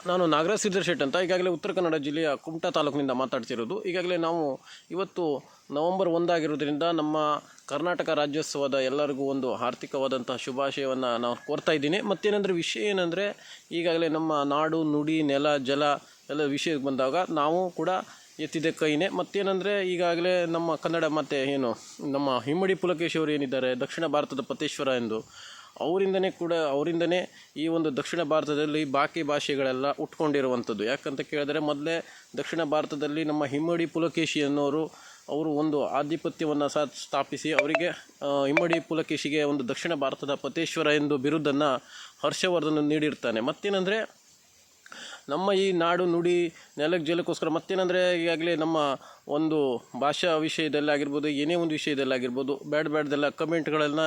ನಾನು ನಾಗರಾಜ್ ಸಿದ್ದರ್ ಶೆಟ್ ಅಂತ ಈಗಾಗಲೇ ಉತ್ತರ ಕನ್ನಡ ಜಿಲ್ಲೆಯ ಕುಮಟಾ ತಾಲೂಕಿನಿಂದ ಮಾತಾಡ್ತಿರೋದು. ಈಗಾಗಲೇ ನಾವು ಇವತ್ತು ನವೆಂಬರ್ 1 ಆಗಿರೋದ್ರಿಂದ ನಮ್ಮ ಕರ್ನಾಟಕ ರಾಜ್ಯೋತ್ಸವದ ಎಲ್ಲರಿಗೂ ಒಂದು ಆರ್ಥಿಕವಾದಂಥ ಶುಭಾಶಯವನ್ನು ನಾವು ಕೋರ್ತಾ ಇದ್ದೀನಿ. ಮತ್ತೇನೆಂದರೆ ವಿಷಯ ಏನಂದರೆ, ಈಗಾಗಲೇ ನಮ್ಮ ನಾಡು ನುಡಿ ನೆಲ ಜಲ ಎಲ್ಲ ವಿಷಯಕ್ಕೆ ಬಂದಾಗ ನಾವು ಕೂಡ ಎತ್ತಿದೆ ಕೈನೇ. ಮತ್ತೇನೆಂದರೆ, ಈಗಾಗಲೇ ನಮ್ಮ ಕನ್ನಡ ಮತ್ತು ಏನು ನಮ್ಮ ಹಿಮ್ಮಡಿ ಪುಲಕೇಶಿ ಅವರು ಏನಿದ್ದಾರೆ ದಕ್ಷಿಣ ಭಾರತದ ಪತೇಶ್ವರ ಎಂದು, ಅವರಿಂದನೇ ಈ ಒಂದು ದಕ್ಷಿಣ ಭಾರತದಲ್ಲಿ ಬಾಕಿ ಭಾಷೆಗಳೆಲ್ಲ ಉಟ್ಕೊಂಡಿರುವಂಥದ್ದು. ಯಾಕಂತ ಕೇಳಿದರೆ, ಮೊದಲೇ ದಕ್ಷಿಣ ಭಾರತದಲ್ಲಿ ನಮ್ಮ ಹಿಮ್ಮಡಿ ಪುಲಕೇಶಿ ಅನ್ನೋರು ಅವರು ಒಂದು ಆಧಿಪತ್ಯವನ್ನು ಸ್ಥಾಪಿಸಿ ಅವರಿಗೆ ಹಿಮ್ಮಡಿ ಪುಲಕೇಶಿಗೆ ಒಂದು ದಕ್ಷಿಣ ಭಾರತದ ಪತೇಶ್ವರ ಎಂದು ಬಿರುದನ್ನು ಹರ್ಷವರ್ಧನ್ ನೀಡಿರ್ತಾನೆ. ಮತ್ತೇನೆಂದರೆ, ನಮ್ಮ ಈ ನಾಡು ನುಡಿ ಜಲಕ್ಕೋಸ್ಕರ ಮತ್ತೇನೆಂದರೆ, ಈಗಾಗಲೇ ನಮ್ಮ ಒಂದು ಭಾಷಾ ವಿಷಯದಲ್ಲಿ ಆಗಿರ್ಬೋದು, ಏನೇ ಒಂದು ವಿಷಯದಲ್ಲಿ ಆಗಿರ್ಬೋದು, ಬ್ಯಾಡ್ದೆಲ್ಲ ಕಮೆಂಟ್ಗಳನ್ನು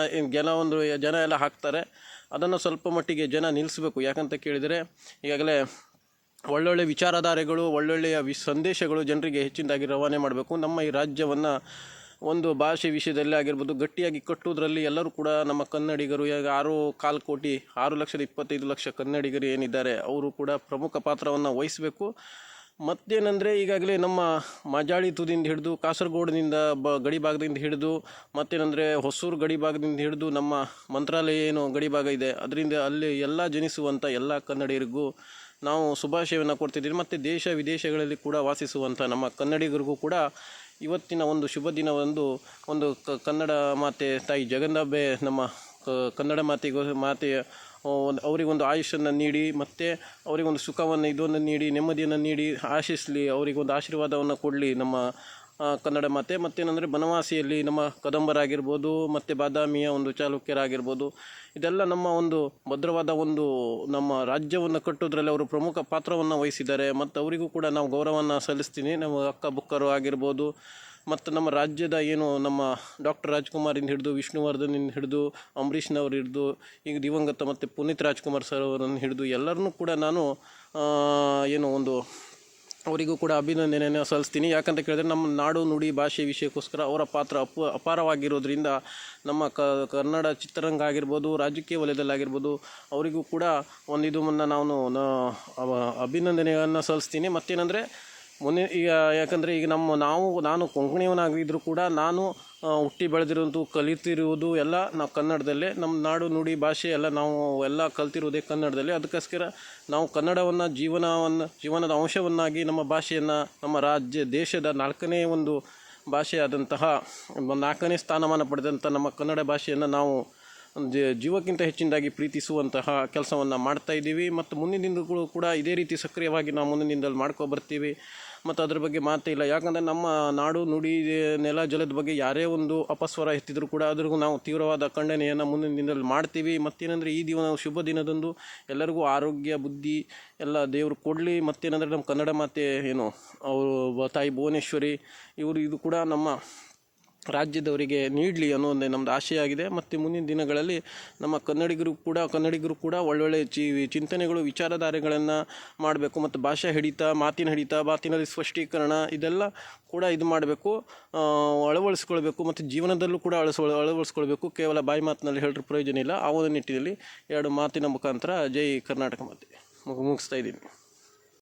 ಜನ ಎಲ್ಲ ಹಾಕ್ತಾರೆ. ಅದನ್ನು ಸ್ವಲ್ಪ ಮಟ್ಟಿಗೆ ಜನ ನಿಲ್ಲಿಸಬೇಕು. ಯಾಕಂತ ಕೇಳಿದರೆ, ಈಗಾಗಲೇ ಒಳ್ಳೊಳ್ಳೆ ವಿಚಾರಧಾರೆಗಳು, ಒಳ್ಳೊಳ್ಳೆಯ ಸಂದೇಶಗಳು ಜನರಿಗೆ ಹೆಚ್ಚಿನದಾಗಿ ರವಾನೆ ಮಾಡಬೇಕು. ನಮ್ಮ ಈ ರಾಜ್ಯವನ್ನು ಒಂದು ಭಾಷೆ ವಿಷಯದಲ್ಲಿ ಆಗಿರ್ಬೋದು ಗಟ್ಟಿಯಾಗಿ ಕಟ್ಟುವುದರಲ್ಲಿ ಎಲ್ಲರೂ ಕೂಡ ನಮ್ಮ ಕನ್ನಡಿಗರು, ಈಗ 6,25,00,000 ಕನ್ನಡಿಗರು ಏನಿದ್ದಾರೆ ಅವರು ಕೂಡ ಪ್ರಮುಖ ಪಾತ್ರವನ್ನು ವಹಿಸಬೇಕು. ಮತ್ತೇನೆಂದರೆ, ಈಗಾಗಲೇ ನಮ್ಮ ಮಾಜಾಳಿ ತುದಿಯಿಂದ ಹಿಡಿದು ಕಾಸರಗೋಡಿನಿಂದ ಗಡಿ ಭಾಗದಿಂದ ಹಿಡಿದು, ಮತ್ತೇನೆಂದರೆ ಹೊಸೂರು ಗಡಿ ಭಾಗದಿಂದ ಹಿಡಿದು ನಮ್ಮ ಮಂತ್ರಾಲಯ ಏನು ಗಡಿ ಭಾಗ ಇದೆ ಅದರಿಂದ ಅಲ್ಲಿ ಎಲ್ಲ ಜನಿಸುವಂಥ ಎಲ್ಲ ಕನ್ನಡಿಗರಿಗೂ ನಾವು ಶುಭಾಶಯವನ್ನು ಕೊಡ್ತಿದ್ದೀವಿ. ಮತ್ತು ದೇಶ ವಿದೇಶಗಳಲ್ಲಿ ಕೂಡ ವಾಸಿಸುವಂಥ ನಮ್ಮ ಕನ್ನಡಿಗರಿಗೂ ಕೂಡ ಇವತ್ತಿನ ಒಂದು ಶುಭ ದಿನವೊಂದು ಕನ್ನಡ ಮಾತೆ ತಾಯಿ ಜಗನ್ನಾಂಬೆ ನಮ್ಮ ಕನ್ನಡ ಮಾತೆಯ ಅವರಿಗೊಂದು ಆಯುಷನ್ನು ನೀಡಿ, ಮತ್ತು ಅವರಿಗೊಂದು ಸುಖವನ್ನು ನೀಡಿ, ನೆಮ್ಮದಿಯನ್ನು ನೀಡಿ ಆಶಿಸಲಿ, ಅವರಿಗೊಂದು ಆಶೀರ್ವಾದವನ್ನು ಕೊಡಲಿ ನಮ್ಮ ಕನ್ನಡ ಮಾತೆ. ಮತ್ತೇನೆಂದರೆ, ಬನವಾಸಿಯಲ್ಲಿ ನಮ್ಮ ಕದಂಬರಾಗಿರ್ಬೋದು, ಮತ್ತು ಬಾದಾಮಿಯ ಒಂದು ಚಾಲುಕ್ಯರಾಗಿರ್ಬೋದು, ಇದೆಲ್ಲ ನಮ್ಮ ಒಂದು ಭದ್ರವಾದ ಒಂದು ನಮ್ಮ ರಾಜ್ಯವನ್ನು ಕಟ್ಟೋದ್ರಲ್ಲಿ ಅವರು ಪ್ರಮುಖ ಪಾತ್ರವನ್ನು ವಹಿಸಿದ್ದಾರೆ. ಮತ್ತು ಅವರಿಗೂ ಕೂಡ ನಾವು ಗೌರವವನ್ನು ಸಲ್ಲಿಸ್ತೀನಿ. ನಮ್ಮ ಅಕ್ಕ ಬುಕ್ಕರು ಆಗಿರ್ಬೋದು, ಮತ್ತು ನಮ್ಮ ರಾಜ್ಯದ ಏನು ನಮ್ಮ ಡಾಕ್ಟರ್ ರಾಜ್ಕುಮಾರಿಂದ ಹಿಡಿದು ವಿಷ್ಣುವರ್ಧನಿಂದ ಹಿಡಿದು ಅಂಬರೀಷ್ನವ್ರು ಹಿಡಿದು ಈಗ ದಿವಂಗತ ಮತ್ತು ಪುನೀತ್ ರಾಜ್ಕುಮಾರ್ ಸರ್ ಅವರನ್ನು ಹಿಡಿದು ಎಲ್ಲರನ್ನೂ ಕೂಡ ನಾನು ಅವರಿಗೂ ಕೂಡ ಅಭಿನಂದನೆಯನ್ನು ಸಲ್ಲಿಸ್ತೀನಿ. ಯಾಕಂತ ಕೇಳಿದ್ರೆ, ನಮ್ಮ ನಾಡು ನುಡಿ ಭಾಷೆ ವಿಷಯಕ್ಕೋಸ್ಕರ ಅವರ ಪಾತ್ರ ಅಪಾರವಾಗಿರೋದ್ರಿಂದ ನಮ್ಮ ಕನ್ನಡ ಚಿತ್ರರಂಗ ಆಗಿರ್ಬೋದು, ರಾಜಕೀಯ ವಲಯದಲ್ಲಾಗಿರ್ಬೋದು, ಅವರಿಗೂ ಕೂಡ ನಾನು ಅಭಿನಂದನೆಯನ್ನು ಸಲ್ಲಿಸ್ತೀನಿ. ಮತ್ತೇನೆಂದರೆ, ಯಾಕಂದರೆ ಈಗ ನಾನು ಕೊಂಕಣಿಯವನಾಗಿದ್ದರೂ ಕೂಡ ನಾನು ಹುಟ್ಟಿ ಬೆಳೆದಿರೋದು ಕಲಿತಿರುವುದು ಎಲ್ಲ ನಾವು ಕನ್ನಡದಲ್ಲೇ. ನಮ್ಮ ನಾಡು ನುಡಿ ಭಾಷೆ ಎಲ್ಲ ನಾವು ಎಲ್ಲ ಕಲ್ತಿರೋದೇ ಕನ್ನಡದಲ್ಲಿ. ಅದಕ್ಕೋಸ್ಕರ ನಾವು ಕನ್ನಡವನ್ನು ಜೀವನದ ಅಂಶವನ್ನಾಗಿ ನಮ್ಮ ಭಾಷೆಯನ್ನು ನಮ್ಮ ದೇಶದ 4ನೇ ಒಂದು ಭಾಷೆಯಾದಂತಹ 4ನೇ ಸ್ಥಾನಮಾನ ಪಡೆದಂಥ ನಮ್ಮ ಕನ್ನಡ ಭಾಷೆಯನ್ನು ನಾವು ಜೀವಕ್ಕಿಂತ ಹೆಚ್ಚಿನದಾಗಿ ಪ್ರೀತಿಸುವಂತಹ ಕೆಲಸವನ್ನು ಮಾಡ್ತಾಯಿದ್ದೀವಿ. ಮತ್ತು ಮುಂದಿನ ದಿನಗಳು ಕೂಡ ಇದೇ ರೀತಿ ಸಕ್ರಿಯವಾಗಿ ನಾವು ಮುಂದಿನ ದಿನದಲ್ಲಿ ಬರ್ತೀವಿ. ಮತ್ತು ಅದ್ರ ಬಗ್ಗೆ ಮಾತೇ ಇಲ್ಲ. ಯಾಕಂದರೆ ನಮ್ಮ ನಾಡು ನುಡಿ ನೆಲ ಜಲದ ಬಗ್ಗೆ ಯಾರೇ ಒಂದು ಅಪಸ್ವರ ಎತ್ತಿದ್ರು ಕೂಡ ಅದ್ರಿಗೂ ನಾವು ತೀವ್ರವಾದ ಖಂಡನೆಯನ್ನು ಮುಂದಿನ ದಿನದಲ್ಲಿ ಮಾಡ್ತೀವಿ. ಮತ್ತೇನೆಂದರೆ, ಈ ಶುಭ ದಿನದಂದು ಎಲ್ಲರಿಗೂ ಆರೋಗ್ಯ ಬುದ್ಧಿ ಎಲ್ಲ ದೇವರು ಕೊಡಲಿ. ಮತ್ತೇನೆಂದರೆ, ನಮ್ಮ ಕನ್ನಡ ಮಾತೆ ಅವರು ತಾಯಿ ಭುವನೇಶ್ವರಿ ಇದು ಕೂಡ ನಮ್ಮ ರಾಜ್ಯದವರಿಗೆ ನೀಡಲಿ ಅನ್ನೋದೇ ನಮ್ಮದು ಆಶಯ ಆಗಿದೆ. ಮತ್ತು ಮುಂದಿನ ದಿನಗಳಲ್ಲಿ ನಮ್ಮ ಕನ್ನಡಿಗರು ಕೂಡ ಒಳ್ಳೊಳ್ಳೆ ಚಿಂತನೆಗಳು ವಿಚಾರಧಾರೆಗಳನ್ನು ಮಾಡಬೇಕು. ಮತ್ತು ಭಾಷಾ ಮಾತಿನಲ್ಲಿ ಸ್ಪಷ್ಟೀಕರಣ ಇದೆಲ್ಲ ಕೂಡ ಮಾಡಬೇಕು, ಅಳವಡಿಸ್ಕೊಳ್ಬೇಕು. ಮತ್ತು ಜೀವನದಲ್ಲೂ ಕೂಡ ಅಳವಡಿಸ್ಕೊಳ್ಬೇಕು. ಕೇವಲ ಬಾಯಿ ಮಾತಿನಲ್ಲಿ ಹೇಳಿದ್ರೆ ಪ್ರಯೋಜನ ಇಲ್ಲ. ಆ ಒಂದು ನಿಟ್ಟಿನಲ್ಲಿ 2 ಮಾತಿನ ಮುಖಾಂತರ ಜೈ ಕರ್ನಾಟಕ ಮಾತೆ ಮುಗಿಸ್ತಾ ಇದ್ದೀನಿ.